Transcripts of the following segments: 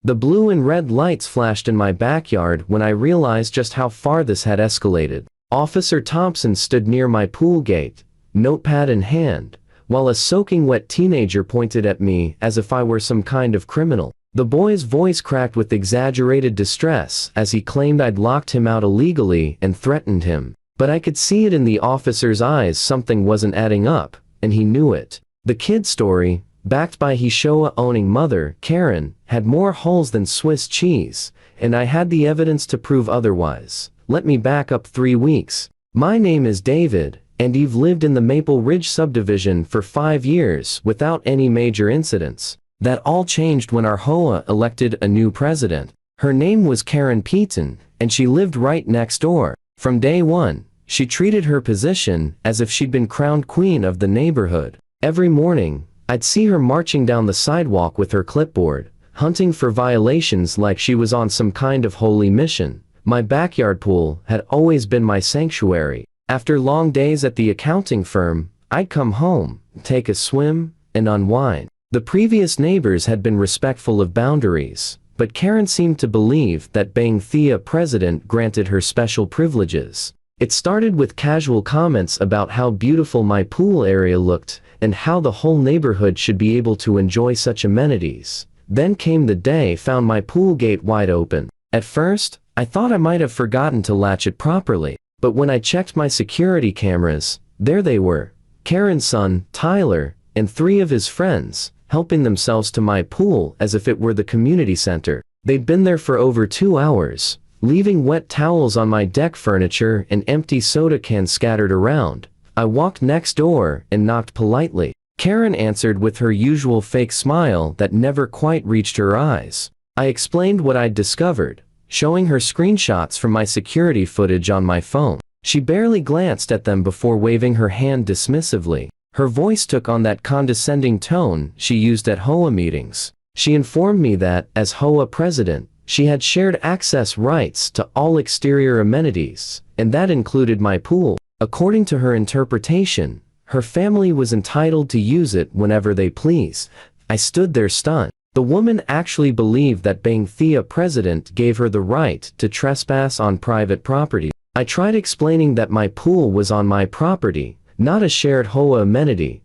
The blue and red lights flashed in my backyard when I realized just how far this had escalated. Officer Thompson stood near my pool gate, notepad in hand, while a soaking wet teenager pointed at me as if I were some kind of criminal. The boy's voice cracked with exaggerated distress as he claimed I'd locked him out illegally and threatened him. But I could see it in the officer's eyes, something wasn't adding up, and he knew it. The kid's story, backed by his HOA-owning mother, Karen, had more holes than Swiss cheese, and I had the evidence to prove otherwise. Let me back up 3 weeks. My name is David, and I've lived in the Maple Ridge subdivision for 5 years without any major incidents. That all changed when our HOA elected a new president. Her name was Karen Peaton, and she lived right next door. From day one, she treated her position as if she'd been crowned queen of the neighborhood. Every morning, I'd see her marching down the sidewalk with her clipboard, hunting for violations like she was on some kind of holy mission. My backyard pool had always been my sanctuary. After long days at the accounting firm, I'd come home, take a swim, and unwind. The previous neighbors had been respectful of boundaries, but Karen seemed to believe that being Thea president granted her special privileges. It started with casual comments about how beautiful my pool area looked and how the whole neighborhood should be able to enjoy such amenities. Then came the day found my pool gate wide open. At first, I thought I might have forgotten to latch it properly, but when I checked my security cameras, there they were, Karen's son, Tyler, and 3 of his friends, helping themselves to my pool as if it were the community center. They'd been there for over 2 hours, leaving wet towels on my deck furniture and empty soda cans scattered around. I walked next door and knocked politely. Karen answered with her usual fake smile that never quite reached her eyes. I explained what I'd discovered, showing her screenshots from my security footage on my phone. She barely glanced at them before waving her hand dismissively. Her voice took on that condescending tone she used at HOA meetings. She informed me that, as HOA president, she had shared access rights to all exterior amenities, and that included my pool. According to her interpretation, her family was entitled to use it whenever they pleased. I stood there stunned. The woman actually believed that being Thea president gave her the right to trespass on private property. I tried explaining that my pool was on my property, not a shared HOA amenity,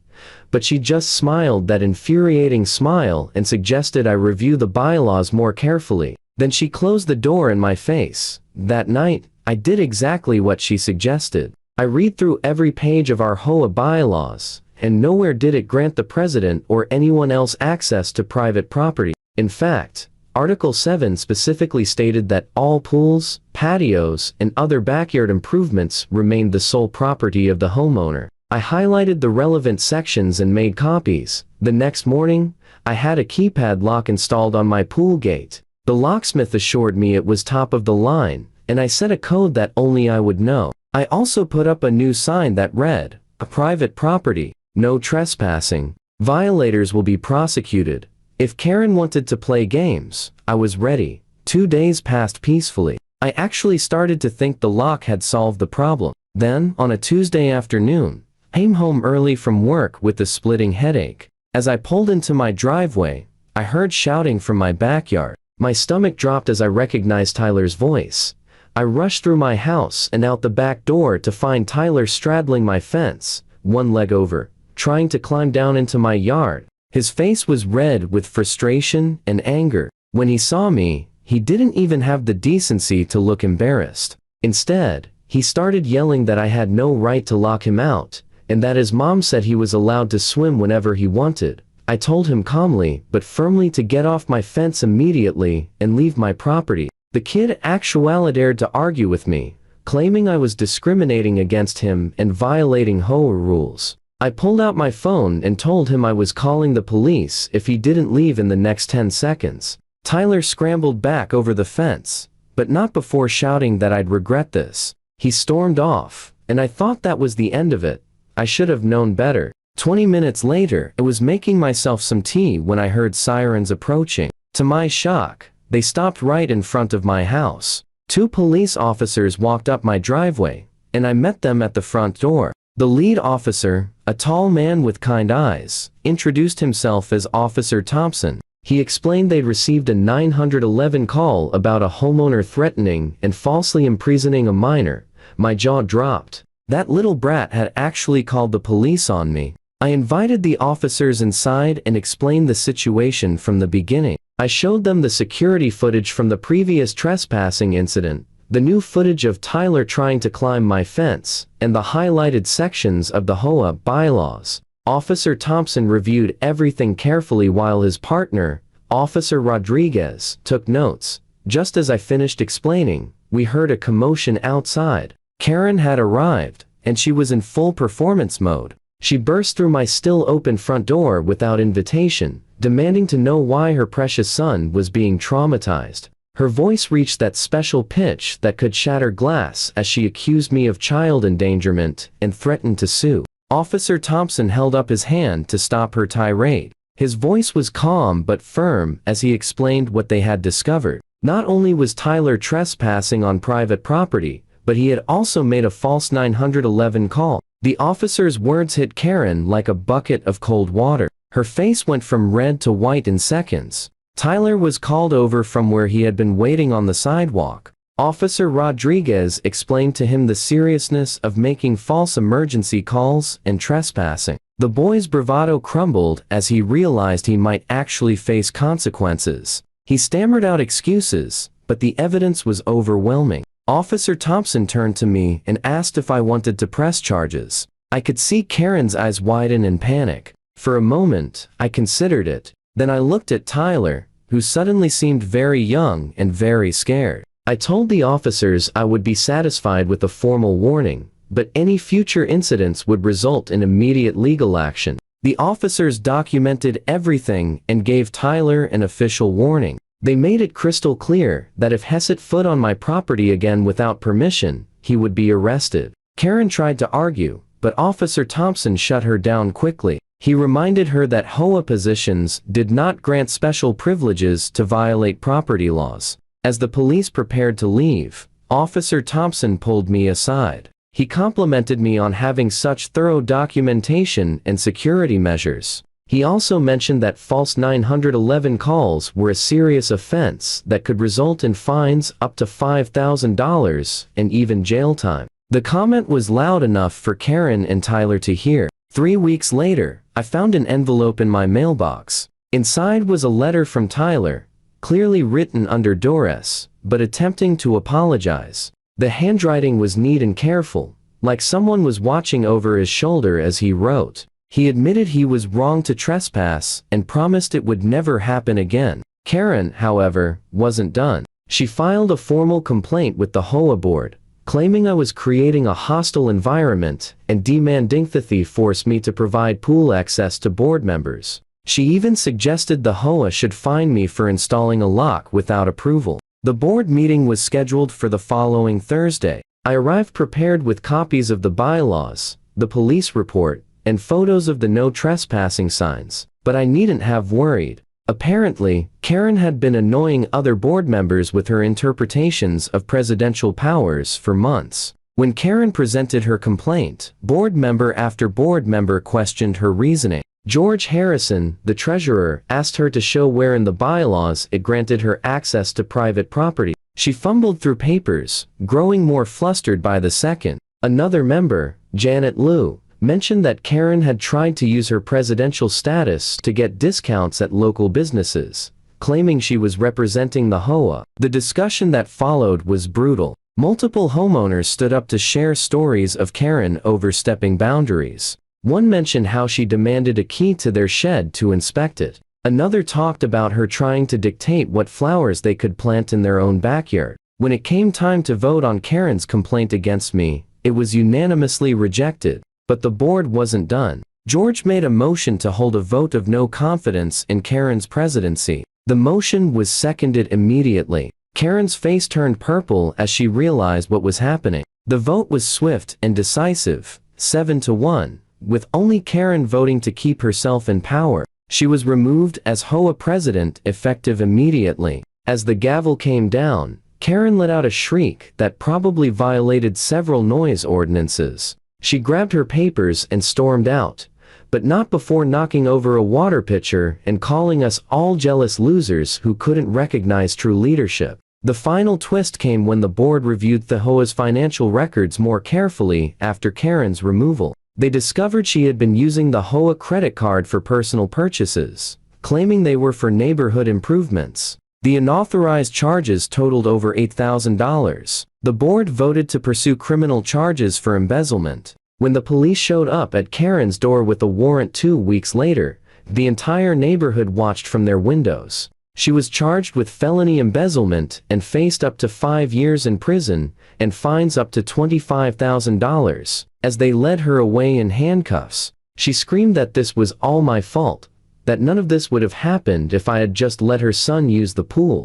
but she just smiled that infuriating smile and suggested I review the bylaws more carefully. Then she closed the door in my face. That night, I did exactly what she suggested. I read through every page of our HOA bylaws, and nowhere did it grant the president or anyone else access to private property. In fact, Article 7 specifically stated that all pools, patios, and other backyard improvements remained the sole property of the homeowner. I highlighted the relevant sections and made copies. The next morning, I had a keypad lock installed on my pool gate. The locksmith assured me it was top of the line, and I set a code that only I would know. I also put up a new sign that read, "A private property, no trespassing. Violators will be prosecuted." If Karen wanted to play games, I was ready. 2 days passed peacefully. I actually started to think the lock had solved the problem. Then, on a Tuesday afternoon, I came home early from work with a splitting headache. As I pulled into my driveway, I heard shouting from my backyard. My stomach dropped as I recognized Tyler's voice. I rushed through my house and out the back door to find Tyler straddling my fence, one leg over, trying to climb down into my yard. His face was red with frustration and anger. When he saw me, he didn't even have the decency to look embarrassed. Instead, he started yelling that I had no right to lock him out, and that his mom said he was allowed to swim whenever he wanted. I told him calmly but firmly to get off my fence immediately and leave my property. The kid actually dared to argue with me, claiming I was discriminating against him and violating HOA rules. I pulled out my phone and told him I was calling the police if he didn't leave in the next 10 seconds. Tyler scrambled back over the fence, but not before shouting that I'd regret this. He stormed off, and I thought that was the end of it. I should have known better. 20 minutes later, I was making myself some tea when I heard sirens approaching. To my shock, they stopped right in front of my house. 2 police officers walked up my driveway, and I met them at the front door. The lead officer, a tall man with kind eyes, introduced himself as Officer Thompson. He explained they'd received a 911 call about a homeowner threatening and falsely imprisoning a minor. My jaw dropped. That little brat had actually called the police on me. I invited the officers inside and explained the situation from the beginning. I showed them the security footage from the previous trespassing incident, the new footage of Tyler trying to climb my fence, and the highlighted sections of the HOA bylaws. Officer Thompson reviewed everything carefully while his partner, Officer Rodriguez, took notes. Just as I finished explaining, we heard a commotion outside. Karen had arrived, and she was in full performance mode. She burst through my still open front door without invitation, demanding to know why her precious son was being traumatized. Her voice reached that special pitch that could shatter glass as she accused me of child endangerment and threatened to sue. Officer Thompson held up his hand to stop her tirade. His voice was calm but firm as he explained what they had discovered. Not only was Tyler trespassing on private property, but he had also made a false 911 call. The officer's words hit Karen like a bucket of cold water. Her face went from red to white in seconds. Tyler was called over from where he had been waiting on the sidewalk. Officer Rodriguez explained to him the seriousness of making false emergency calls and trespassing. The boy's bravado crumbled as he realized he might actually face consequences. He stammered out excuses, but the evidence was overwhelming. Officer Thompson turned to me and asked if I wanted to press charges. I could see Karen's eyes widen in panic. For a moment, I considered it. Then I looked at Tyler, who suddenly seemed very young and very scared. I told the officers I would be satisfied with a formal warning, but any future incidents would result in immediate legal action. The officers documented everything and gave Tyler an official warning. They made it crystal clear that if he set foot on my property again without permission, he would be arrested. Karen tried to argue, but Officer Thompson shut her down quickly. He reminded her that HOA positions did not grant special privileges to violate property laws. As the police prepared to leave, Officer Thompson pulled me aside. He complimented me on having such thorough documentation and security measures. He also mentioned that false 911 calls were a serious offense that could result in fines up to $5,000 and even jail time. The comment was loud enough for Karen and Tyler to hear. 3 weeks later, I found an envelope in my mailbox. Inside was a letter from Tyler, clearly written under duress, but attempting to apologize. The handwriting was neat and careful, like someone was watching over his shoulder as he wrote. He admitted he was wrong to trespass and promised it would never happen again. Karen, however, wasn't done. She filed a formal complaint with the HOA board, claiming I was creating a hostile environment and demanding that they force me to provide pool access to board members. She even suggested the HOA should fine me for installing a lock without approval. The board meeting was scheduled for the following Thursday. I arrived prepared with copies of the bylaws, the police report, and photos of the no trespassing signs, but I needn't have worried. Apparently, Karen had been annoying other board members with her interpretations of presidential powers for months. When Karen presented her complaint, board member after board member questioned her reasoning. George Harrison, the treasurer, asked her to show where in the bylaws it granted her access to private property. She fumbled through papers, growing more flustered by the second. Another member, Janet Liu, mentioned that Karen had tried to use her presidential status to get discounts at local businesses, claiming she was representing the HOA. The discussion that followed was brutal. Multiple homeowners stood up to share stories of Karen overstepping boundaries. One mentioned how she demanded a key to their shed to inspect it. Another talked about her trying to dictate what flowers they could plant in their own backyard. When it came time to vote on Karen's complaint against me, it was unanimously rejected. But the board wasn't done. George made a motion to hold a vote of no confidence in Karen's presidency. The motion was seconded immediately. Karen's face turned purple as she realized what was happening. The vote was swift and decisive, 7-1, with only Karen voting to keep herself in power. She was removed as HOA president effective immediately. As the gavel came down, Karen let out a shriek that probably violated several noise ordinances. She grabbed her papers and stormed out, but not before knocking over a water pitcher and calling us all jealous losers who couldn't recognize true leadership. The final twist came when the board reviewed the HOA's financial records more carefully after Karen's removal. They discovered she had been using the HOA credit card for personal purchases, claiming they were for neighborhood improvements. The unauthorized charges totaled over $8,000. The board voted to pursue criminal charges for embezzlement. When the police showed up at Karen's door with a warrant 2 weeks later, the entire neighborhood watched from their windows. She was charged with felony embezzlement and faced up to 5 years in prison and fines up to $25,000. As they led her away in handcuffs, she screamed that this was all my fault, that none of this would have happened if I had just let her son use the pool.